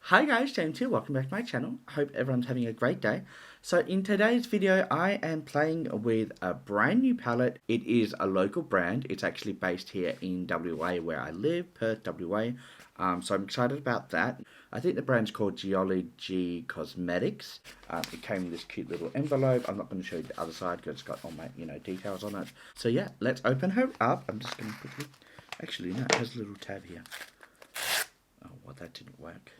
Hi guys, James here, welcome back to my channel. I hope everyone's having a great day. So in today's video, I am playing with a brand new palette. It is a local brand. It's actually based here in WA where I live, Perth, WA. So I'm excited about that. I think the brand's called Geology Cosmetics. It came in this cute little envelope. I'm not going to show you the other side because it's got all my, details on it. So yeah, let's open her up. I'm just going to quickly... Actually, no, it has a little tab here. Oh, well, that didn't work.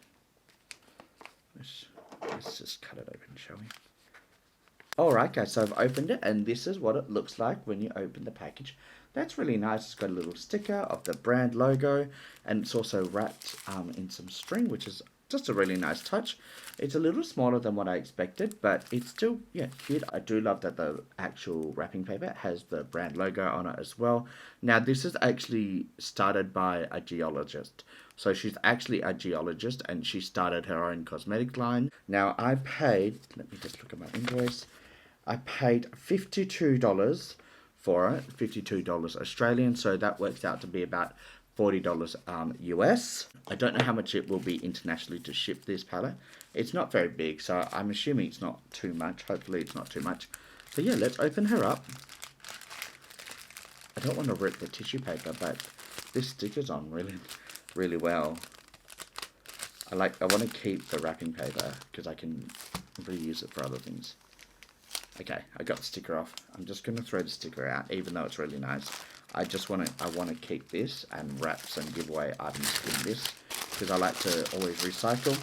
Let's just cut it open, shall we? Alright guys, so I've opened it and this is what it looks like when you open the package. That's really nice. It's got a little sticker of the brand logo and it's also wrapped in some string, which is just a really nice touch. It's a little smaller than what I expected, but it's still, yeah, cute. I do love that the actual wrapping paper has the brand logo on it as well. Now, this is actually started by a geologist. So she's actually a geologist and she started her own cosmetic line. Now, I paid, let me just look at my invoice. I paid $52 for it, $52 Australian, so that works out to be about $40 US. I don't know how much it will be internationally to ship this palette. It's not very big, so I'm assuming it's not too much. Hopefully it's not too much. So yeah, let's open her up. I don't want to rip the tissue paper, but this sticker's on really well. I want to keep the wrapping paper because I can reuse it for other things. Okay, I got the sticker off. I'm just going to throw the sticker out, even though it's really nice. I want to keep this and wrap some giveaway items in this because I like to always recycle.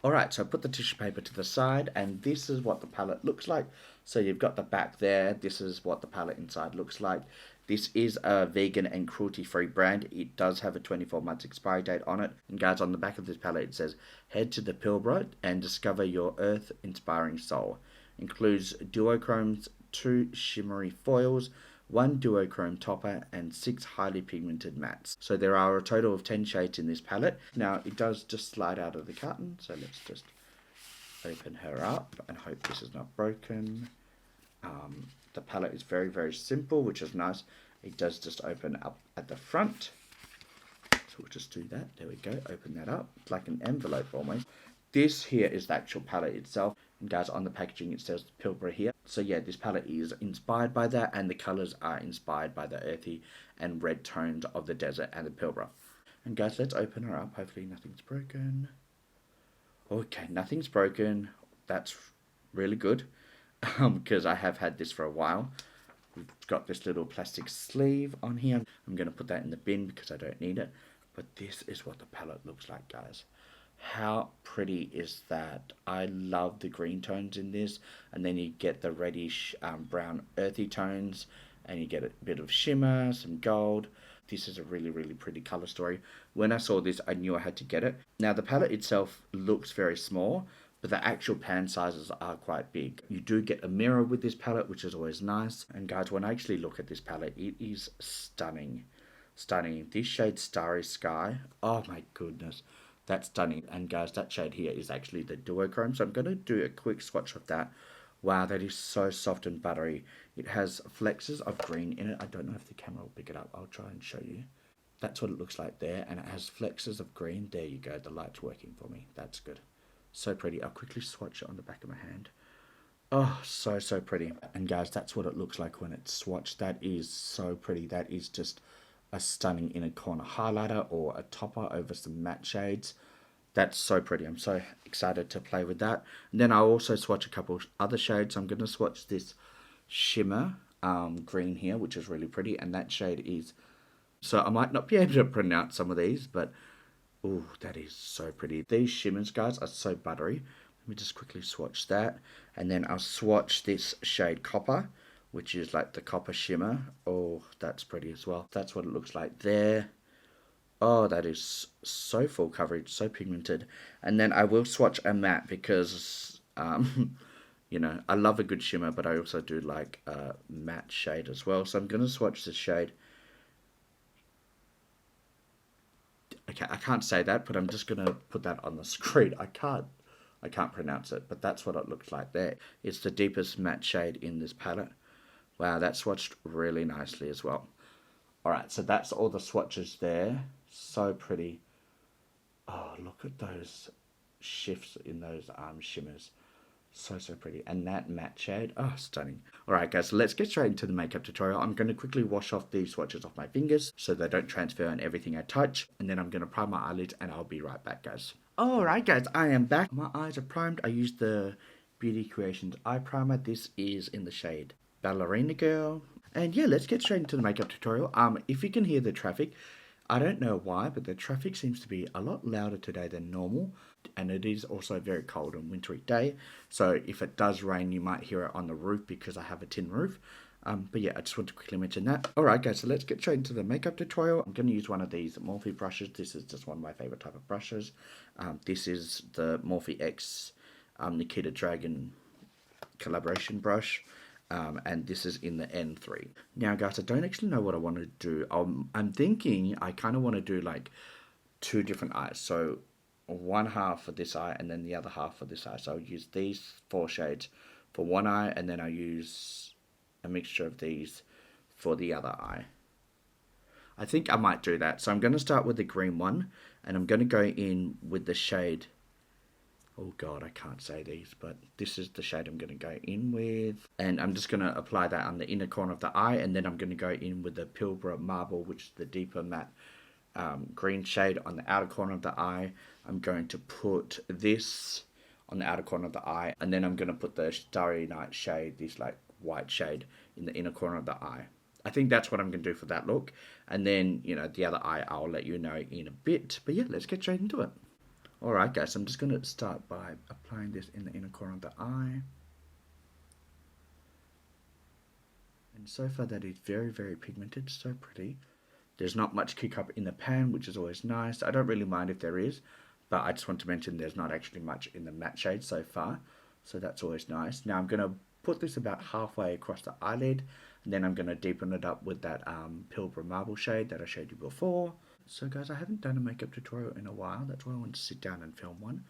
Alright, so I put the tissue paper to the side and this is what the palette looks like. So you've got the back there. This is what the palette inside looks like. This is a vegan and cruelty-free brand. It does have a 24-month expiry date on it. And guys, on the back of this palette it says, head to the Pilbara and discover your earth-inspiring soul. Includes duochromes, 2 shimmery foils, 1 duochrome topper, and 6 highly pigmented mattes. So there are a total of 10 shades in this palette. Now, it does just slide out of the carton, so let's just open her up and hope this is not broken. The palette is very simple, which is nice. It does just open up at the front. So we'll just do that. There we go. Open that up. It's like an envelope almost. This here is the actual palette itself. And guys, on the packaging it says Pilbara here. So yeah, this palette is inspired by that, and the colours are inspired by the earthy and red tones of the desert and the Pilbara. And guys, let's open her up. Hopefully nothing's broken. Okay, nothing's broken. That's really good. Because I have had this for a while. We've got this little plastic sleeve on here. I'm going to put that in the bin because I don't need it. But this is what the palette looks like, guys. How pretty is that? I love the green tones in this. And then you get the reddish brown earthy tones. And you get a bit of shimmer, some gold. This is a really pretty color story. When I saw this, I knew I had to get it. Now, the palette itself looks very small, but the actual pan sizes are quite big. You do get a mirror with this palette, which is always nice. And guys, when I actually look at this palette, it is stunning. Stunning. This shade Starry Sky, oh my goodness, that's stunning. And guys, that shade here is actually the duochrome. So I'm going to do a quick swatch of that. Wow, that is so soft and buttery. It has flexes of green in it. I don't know if the camera will pick it up. I'll try and show you. That's what it looks like there. And it has flexes of green. There you go. The light's working for me. That's good. So pretty. I'll quickly swatch it on the back of my hand. Oh, so pretty. And guys, that's what it looks like when it's swatched. That is so pretty. That is just a stunning inner corner highlighter or a topper over some matte shades. That's so pretty. I'm so excited to play with that. And then I'll also swatch a couple other shades. I'm going to swatch this shimmer green here, which is really pretty. And that shade is... So I might not be able to pronounce some of these, but... Oh, that is so pretty. These shimmers, guys, are so buttery. Let me just quickly swatch that. And then I'll swatch this shade Copper, which is like the copper shimmer. Oh, that's pretty as well. That's what it looks like there. Oh, that is so full coverage, so pigmented. And then I will swatch a matte because, you know, I love a good shimmer, but I also do like a matte shade as well. So I'm going to swatch this shade. Okay, I can't say that, but I'm just going to put that on the screen. I can't pronounce it, but that's what it looks like there. It's the deepest matte shade in this palette. Wow, that swatched really nicely as well. Alright, so that's all the swatches there. So pretty. Oh, look at those shifts in those shimmers. So pretty. And that matte shade, oh, stunning. Alright guys, so let's get straight into the makeup tutorial. I'm going to quickly wash off these swatches off my fingers so they don't transfer on everything I touch. And then I'm going to prime my eyelids and I'll be right back, guys. Alright guys, I am back. My eyes are primed. I used the Beauty Creations eye primer. This is in the shade Ballerina Girl. And yeah, let's get straight into the makeup tutorial. If you can hear the traffic, I don't know why, but the traffic seems to be a lot louder today than normal. And it is also a very cold and wintry day. So if it does rain, you might hear it on the roof because I have a tin roof. But yeah, I just want to quickly mention that. Alright guys, so let's get straight into the makeup tutorial. I'm going to use one of these Morphe brushes. This is just one of my favorite type of brushes. This is the Morphe X Nikita Dragon collaboration brush. And this is in the N3. Now guys, I don't actually know what I want to do. I'm thinking I kind of want to do like two different eyes. So one half for this eye and then the other half for this eye. So I'll use these 4 shades for one eye and then I'll use a mixture of these for the other eye. I think I might do that. So I'm going to start with the green one and I'm going to go in with the shade. Oh god, I can't say these, but this is the shade I'm going to go in with. And I'm just going to apply that on the inner corner of the eye, and then I'm going to go in with the Pilbara Marble, which is the deeper matte green shade on the outer corner of the eye. I'm going to put this on the outer corner of the eye, and then I'm going to put the Starry Night shade, this like white shade, in the inner corner of the eye. I think that's what I'm going to do for that look. And then, you know, the other eye I'll let you know in a bit. But yeah, let's get straight into it. Alright guys, I'm just going to start by applying this in the inner corner of the eye. And so far that is very pigmented, so pretty. There's not much kick up in the pan, which is always nice. I don't really mind if there is, but I just want to mention there's not actually much in the matte shade so far. So that's always nice. Now I'm going to put this about halfway across the eyelid, and then I'm going to deepen it up with that Pilbara Marble shade that I showed you before. So guys, I haven't done a makeup tutorial in a while. That's why I wanted to sit down and film one.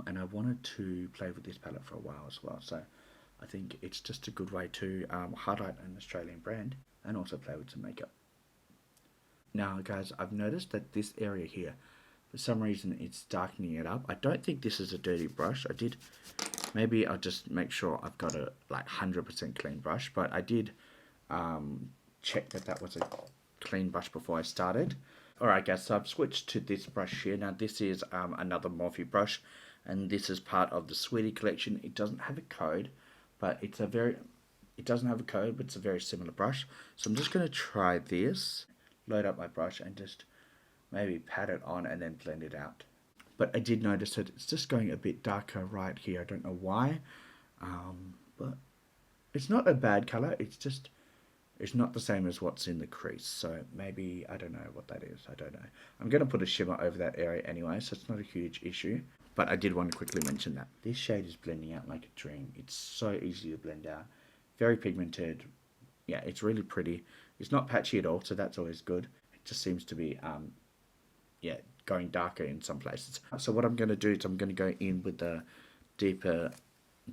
And I wanted to play with this palette for a while as well. So I think it's just a good way to highlight an Australian brand and also play with some makeup. Now guys, I've noticed that this area here, for some reason it's darkening it up. I don't think this is a dirty brush. Maybe I'll just make sure I've got a like 100% clean brush. But I did check that was a clean brush before I started. Alright guys, so I've switched to this brush here. Now this is another Morphe brush, and this is part of the Sweetie collection. It doesn't have a code, but it's a very similar brush. So I'm just going to try this, load up my brush and just maybe pat it on and then blend it out. But I did notice that it's just going a bit darker right here. I don't know why, but it's not a bad color. It's not the same as what's in the crease, so maybe, I don't know what that is, I don't know. I'm going to put a shimmer over that area anyway, so it's not a huge issue. But I did want to quickly mention that. This shade is blending out like a dream. It's so easy to blend out. Very pigmented. Yeah, it's really pretty. It's not patchy at all, so that's always good. It just seems to be, going darker in some places. So what I'm going to do is I'm going to go in with the deeper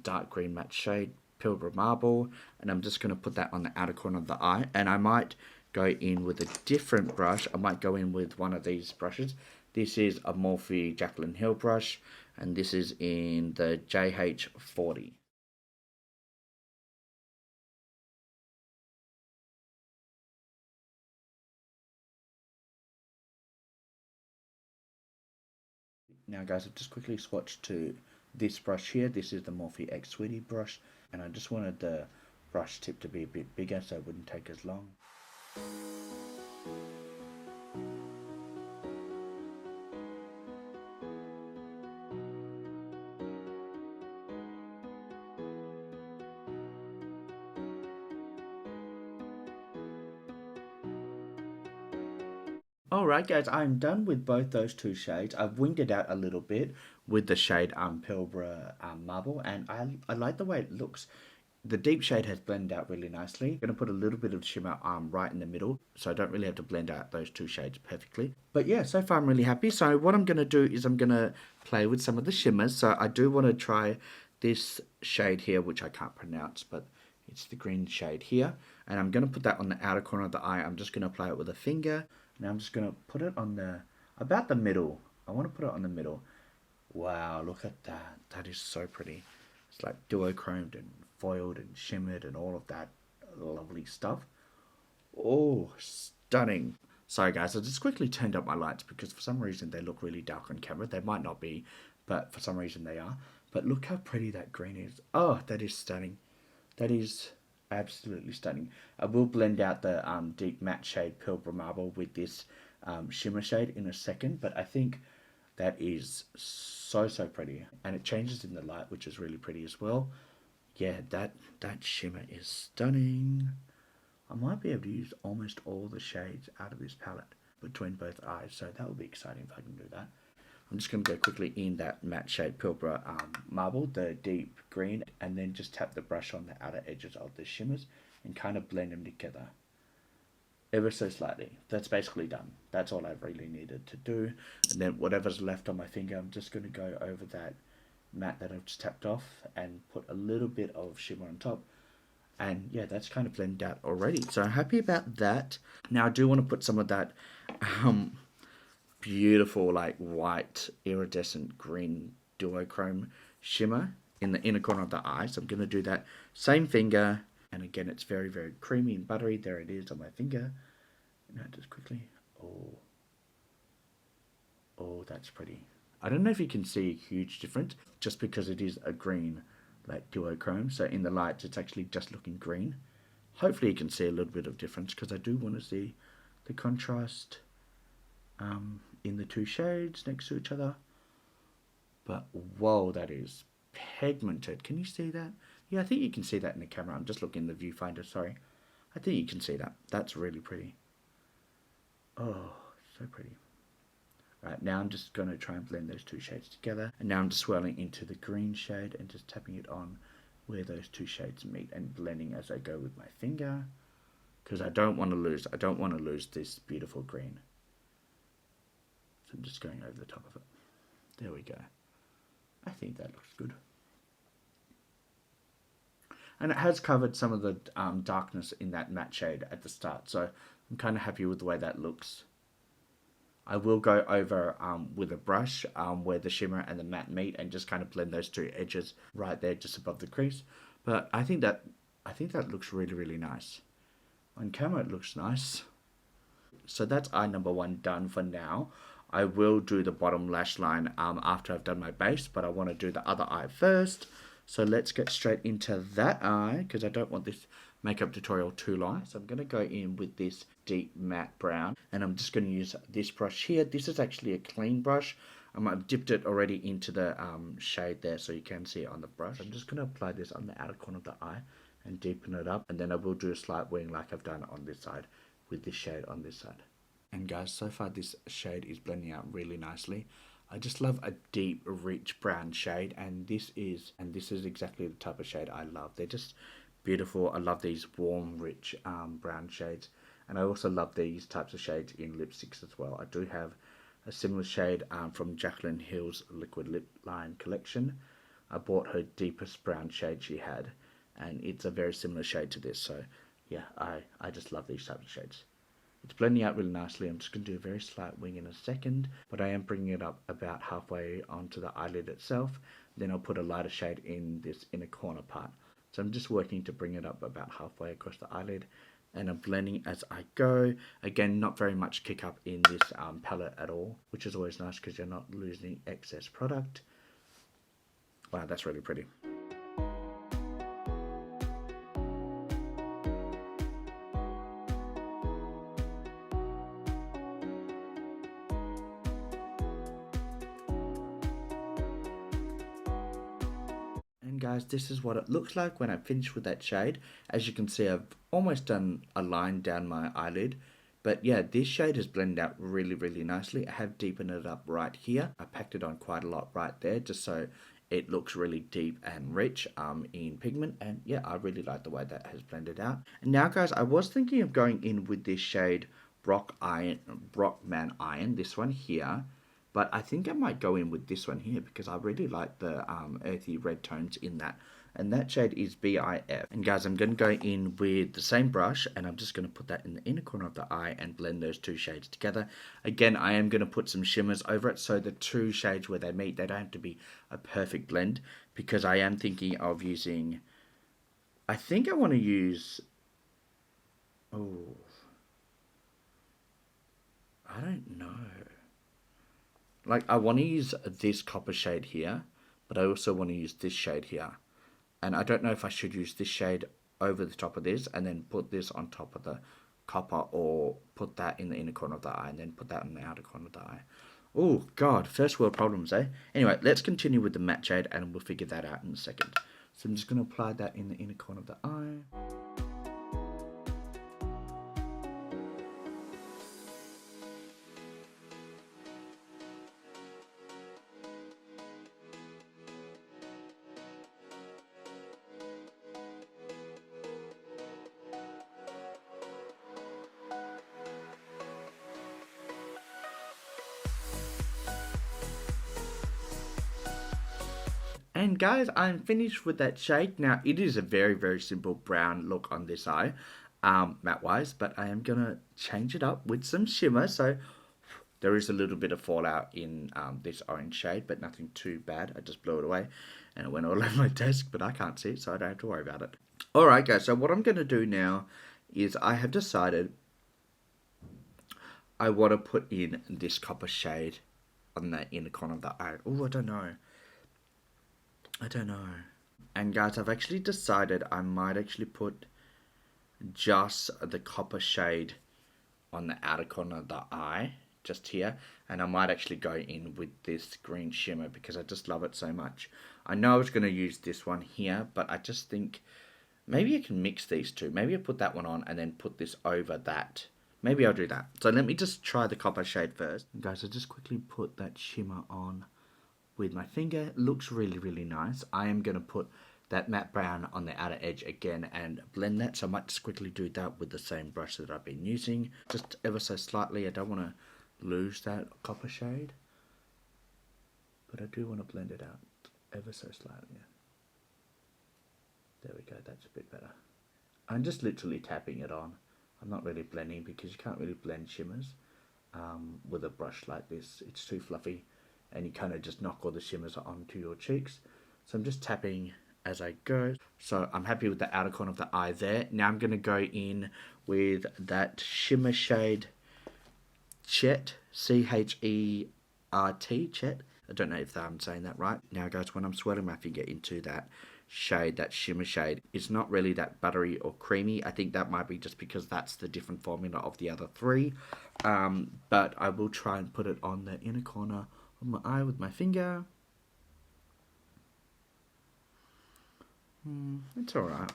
dark green matte shade, Pilbara Marble, and I'm just going to put that on the outer corner of the eye, and I might go in with a different brush. I might go in with one of these brushes. This is a Morphe Jaclyn Hill brush, and this is in the JH40. Now guys, I've just quickly swatched to this brush here. This is the Morphe X Sweetie brush, and I just wanted the brush tip to be a bit bigger so it wouldn't take as long. Alright guys, I'm done with both those two shades. I've winged it out a little bit with the shade Pilbara Marble, and I like the way it looks. The deep shade has blended out really nicely. I'm going to put a little bit of shimmer right in the middle, so I don't really have to blend out those two shades perfectly. But yeah, so far I'm really happy. So what I'm going to do is I'm going to play with some of the shimmers. So I do want to try this shade here, which I can't pronounce, but it's the green shade here. And I'm going to put that on the outer corner of the eye. I'm just going to apply it with a finger. Now I'm just going to put it on about the middle. I want to put it on the middle Wow, look at that. That is so pretty. It's like duochromed and foiled and shimmered and all of that lovely stuff. Oh, stunning. Sorry guys, I just quickly turned up my lights because for some reason they look really dark on camera. They might not be, but for some reason they are. But look how pretty that green is. Oh, that is stunning. That is absolutely stunning. I will blend out the deep matte shade Pilbara Marble with this shimmer shade in a second, but I think that is so, so pretty. And it changes in the light, which is really pretty as well. Yeah, that shimmer is stunning. I might be able to use almost all the shades out of this palette between both eyes, so that will be exciting if I can do that. I'm just going to go quickly in that matte shade Pilbara Marble, the deep green, and then just tap the brush on the outer edges of the shimmers and kind of blend them together ever so slightly. That's basically done. That's all I've really needed to do. And then whatever's left on my finger, I'm just going to go over that matte that I've just tapped off and put a little bit of shimmer on top. And yeah, that's kind of blended out already. So I'm happy about that. Now I do want to put some of that beautiful like white iridescent green duochrome shimmer in the inner corner of the eye. So I'm going to do that same finger. And again, it's very, very creamy and buttery. There it is on my finger. Now just quickly. Oh, that's pretty. I don't know if you can see a huge difference just because it is a green like duochrome. So in the lights, it's actually just looking green. Hopefully you can see a little bit of difference because I do want to see the contrast in the two shades next to each other. But whoa, that is pigmented. Can you see that? Yeah, I think you can see that in the camera. I'm just looking in the viewfinder, sorry. I think you can see that. That's really pretty. Oh, so pretty. Right, now I'm just going to try and blend those two shades together. And now I'm just swirling into the green shade and just tapping it on where those two shades meet and blending as I go with my finger. Because I don't want to lose this beautiful green. So I'm just going over the top of it. There we go. I think that looks good. And it has covered some of the darkness in that matte shade at the start. So I'm kind of happy with the way that looks. I will go over with a brush where the shimmer and the matte meet and just kind of blend those two edges right there just above the crease. But I think that looks really, really nice. On camera it looks nice. So that's eye number one done for now. I will do the bottom lash line after I've done my base, but I want to do the other eye first. So let's get straight into that eye because I don't want this makeup tutorial too long. So I'm going to go in with this deep matte brown and I'm just going to use this brush here. This is actually a clean brush. I've dipped it already into the shade there so you can see it on the brush. I'm just going to apply this on the outer corner of the eye and deepen it up, and then I will do a slight wing like I've done on this side with this shade on this side. And guys, so far this shade is blending out really nicely. I just love a deep, rich brown shade, and this is exactly the type of shade I love. They're just beautiful. I love these warm, rich brown shades, and I also love these types of shades in lipsticks as well. I do have a similar shade from Jaclyn Hill's Liquid Lip Line collection. I bought her deepest brown shade she had, and it's a very similar shade to this. So yeah, I just love these types of shades. It's blending out really nicely. I'm just going to do a very slight wing in a second, but I am bringing it up about halfway onto the eyelid itself. Then I'll put a lighter shade in this inner corner part. So I'm just working to bring it up about halfway across the eyelid, and I'm blending as I go. Again, not very much kick up in this palette at all, which is always nice because you're not losing excess product. Wow, that's really pretty. And guys, this is what it looks like when I finish with that shade. As you can see, I've almost done a line down my eyelid. But yeah, this shade has blended out really, really nicely. I have deepened it up right here. I packed it on quite a lot right there just so it looks really deep and rich in pigment. And yeah, I really like the way that has blended out. And now guys, I was thinking of going in with this shade Brockman Iron, this one here. But I think I might go in with this one here because I really like the earthy red tones in that. and that shade is BIF. And guys, I'm going to go in with the same brush, and I'm just going to put that in the inner corner of the eye and blend those two shades together. Again, I am going to put some shimmers over it, so the two shades where they meet, they don't have to be a perfect blend, because I am thinking of using, I think I want to use, oh, I don't know. Like, I want to use this copper shade here, but I also want to use this shade here. And I don't know if I should use this shade over the top of this and then put this on top of the copper, or put that in the inner corner of the eye and then put that in the outer corner of the eye. Oh, God, first world problems, eh? Anyway, let's continue with the matte shade and we'll figure that out in a second. So I'm just going to apply that in the inner corner of the eye. And guys, I'm finished with that shade. Now, it is a very, very simple brown look on this eye, matte-wise, but I am going to change it up with some shimmer. So there is a little bit of fallout in this orange shade, but nothing too bad. I just blew it away, and it went all over my desk, but I can't see it, so I don't have to worry about it. Alright guys, so what I'm going to do now is I have decided I want to put in this copper shade on the inner corner of the eye. Oh, I don't know. And guys, I've actually decided I might actually put just the copper shade on the outer corner of the eye, just here. And I might actually go in with this green shimmer because I just love it so much. I know I was going to use this one here, but I just think maybe I can mix these two. Maybe I put that one on and then put this over that. Maybe I'll do that. So let me just try the copper shade first. Guys, I just quickly put that shimmer on with my finger. It looks really, really nice. I am going to put that matte brown on the outer edge again and blend that. So I might just quickly do that with the same brush that I've been using. Just ever so slightly. I don't want to lose that copper shade, but I do want to blend it out ever so slightly. There we go. That's a bit better. I'm just literally tapping it on. I'm not really blending because you can't really blend shimmers with a brush like this. It's too fluffy and you kind of just knock all the shimmers onto your cheeks. So I'm just tapping as I go. So I'm happy with the outer corner of the eye there. Now I'm going to go in with that shimmer shade Chet, C-H-E-R-T, Chet. I don't know if I'm saying that right. Now guys, when I'm swirling my finger into that shade, that shimmer shade, it's not really that buttery or creamy. I think that might be just because that's the different formula of the other three. But I will try and put it on the inner corner of my eye with my finger. It's alright.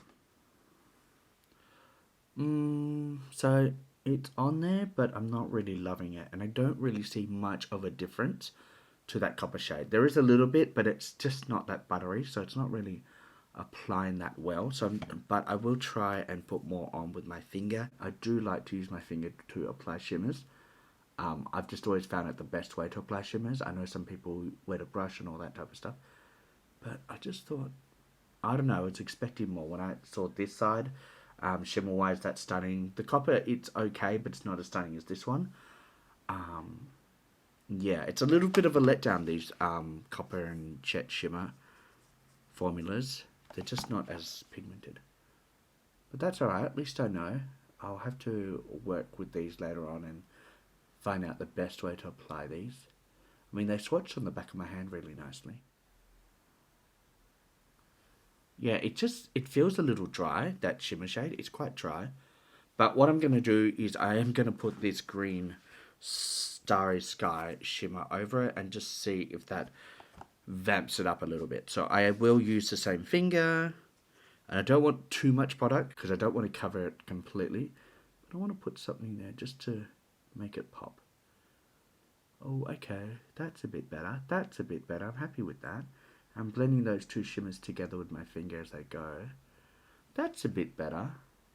So it's on there, but I'm not really loving it, and I don't really see much of a difference to that copper shade. There is a little bit, but it's just not that buttery, so it's not really applying that well. But I will try and put more on with my finger. I do like to use my finger to apply shimmers. I've just always found it the best way to apply shimmers. I know some people wet a brush and all that type of stuff, but I just thought, I don't know, I was expecting more when I saw this side. Shimmer wise, that's stunning. The copper, it's okay, but it's not as stunning as this one. Yeah, it's a little bit of a letdown, these copper and jet shimmer formulas. They're just not as pigmented. But that's alright, at least I know. I'll have to work with these later on and find out the best way to apply these. I mean, they swatched on the back of my hand really nicely. Yeah, it feels a little dry, that shimmer shade. It's quite dry. But what I'm going to do is I am going to put this green Starry Sky shimmer over it and just see if that vamps it up a little bit. So I will use the same finger. And I don't want too much product because I don't want to cover it completely. But I want to put something there just to make it pop. Oh, okay. That's a bit better. That's a bit better. I'm happy with that. I'm blending those two shimmers together with my finger as I go. That's a bit better.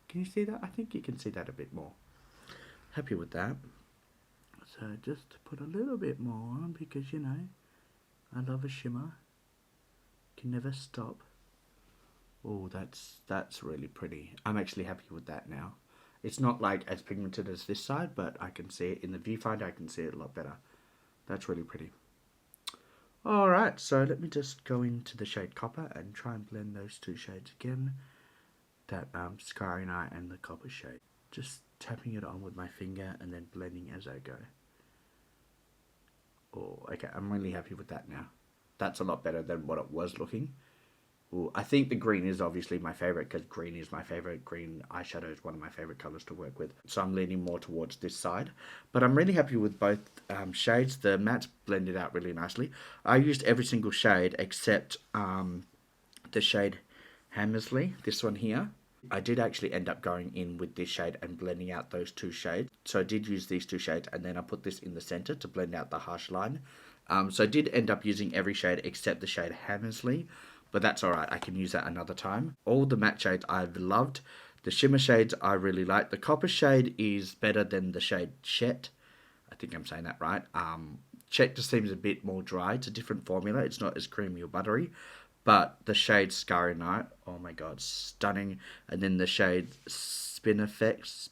Can you see that? I think you can see that a bit more. Happy with that. So just put a little bit more on because, you know, I love a shimmer. Can never stop. Oh, that's really pretty. I'm actually happy with that now. It's not like as pigmented as this side, but I can see it in the viewfinder. I can see it a lot better. That's really pretty. Alright, so let me just go into the shade Copper and try and blend those two shades again. That Sky Night and the Copper shade. Just tapping it on with my finger and then blending as I go. Oh, okay, I'm really happy with that now. That's a lot better than what it was looking. Ooh, I think the green is obviously my favorite because green is my favorite. Green eyeshadow is one of my favorite colors to work with. So I'm leaning more towards this side. But I'm really happy with both shades. The mattes blended out really nicely. I used every single shade except the shade Hammersley, this one here. I did actually end up going in with this shade and blending out those two shades. So I did use these two shades and then I put this in the center to blend out the harsh line. So I did end up using every shade except the shade Hammersley. But that's alright, I can use that another time. All the matte shades I've loved. The shimmer shades I really like. The copper shade is better than the shade Chet. I think I'm saying that right. Chet just seems a bit more dry. It's a different formula. It's not as creamy or buttery. But the shade Starry Night, oh my god, stunning. And then the shade Spinifex,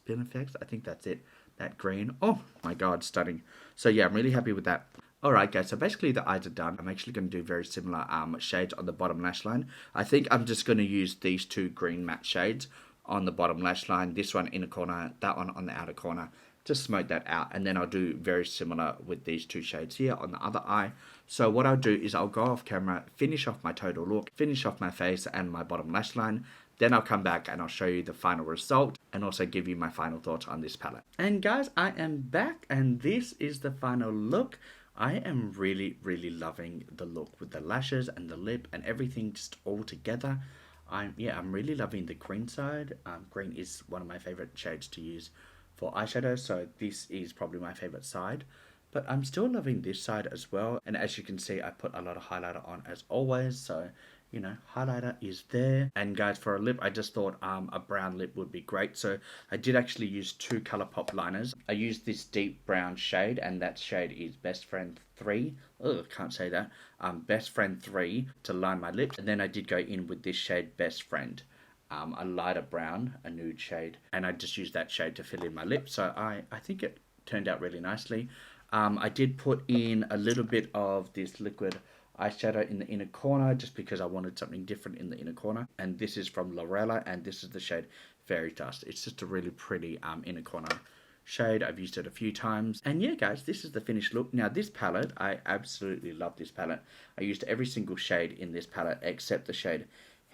I think that's it. That green, oh my god, stunning. So yeah, I'm really happy with that. Alright guys, so basically the eyes are done. I'm actually going to do very similar shades on the bottom lash line. I think I'm just going to use these two green matte shades on the bottom lash line. This one in a corner, that one on the outer corner. Just smoke that out and then I'll do very similar with these two shades here on the other eye. So what I'll do is I'll go off camera, finish off my total look, finish off my face and my bottom lash line. Then I'll come back and I'll show you the final result and also give you my final thoughts on this palette. And guys, I am back and this is the final look. I am really loving the look with the lashes and the lip and everything just all together. I'm really loving the green side. Green is one of my favorite shades to use for eyeshadow, so this is probably my favorite side. But I'm still loving this side as well. And as you can see, I put a lot of highlighter on as always. So, you know, highlighter is there. And guys, for a lip, I just thought a brown lip would be great. So I did actually use two ColourPop liners. I used this deep brown shade, and that shade is Best Friend 3. Ugh, can't say that. Best Friend 3 to line my lips. And then I did go in with this shade Best Friend. A lighter brown, a nude shade. And I just used that shade to fill in my lips. So I think it turned out really nicely. I did put in a little bit of this liquid eyeshadow in the inner corner just because I wanted something different in the inner corner. And this is from Lorella and this is the shade Fairy Dust. It's just a really pretty inner corner shade. I've used it a few times. And yeah guys, this is the finished look. Now this palette, I absolutely love this palette. I used every single shade in this palette except the shade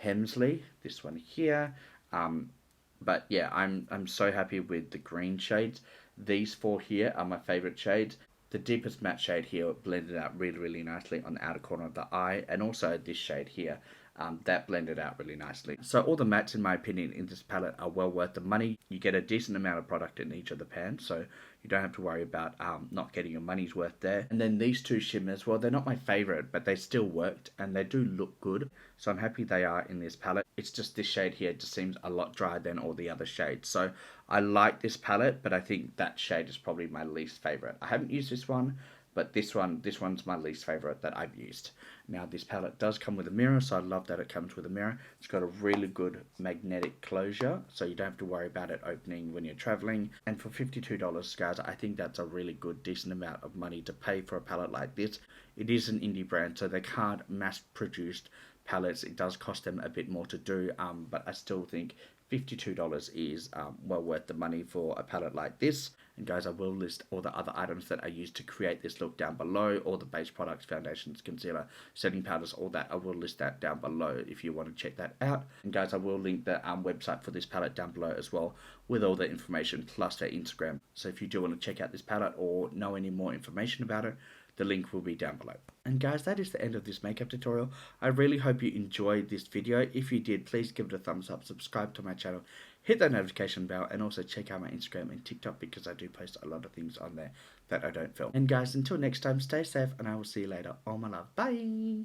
Hemsley, this one here. But yeah, I'm so happy with the green shades. These four here are my favorite shades. The deepest matte shade here blended out really nicely on the outer corner of the eye, and also this shade here. That blended out really nicely. So all the mattes, in my opinion, in this palette are well worth the money. You get a decent amount of product in each of the pans, so you don't have to worry about not getting your money's worth there. And then these two shimmers, well, they're not my favorite, but they still worked, and they do look good. So I'm happy they are in this palette. It's just this shade here just seems a lot drier than all the other shades. So I like this palette, but I think that shade is probably my least favorite. I haven't used this one, but this one's my least favorite that I've used. Now this palette does come with a mirror, so I love that it comes with a mirror. It's got a really good magnetic closure, so you don't have to worry about it opening when you're traveling. And for $52, guys, I think that's a really good, decent amount of money to pay for a palette like this. It is an indie brand, so they can't mass-produce palettes. It does cost them a bit more to do, but I still think $52 is well worth the money for a palette like this. And guys, I will list all the other items that I used to create this look down below. All the base products, foundations, concealer, setting powders, all that. I will list that down below if you want to check that out. And guys, I will link the website for this palette down below as well, with all the information plus their Instagram. So if you do want to check out this palette or know any more information about it, the link will be down below. And guys, that is the end of this makeup tutorial. I really hope you enjoyed this video. If you did, please give it a thumbs up, subscribe to my channel, hit that notification bell, and also check out my Instagram and TikTok because I do post a lot of things on there that I don't film. And guys, until next time, stay safe and I will see you later. All my love. Bye!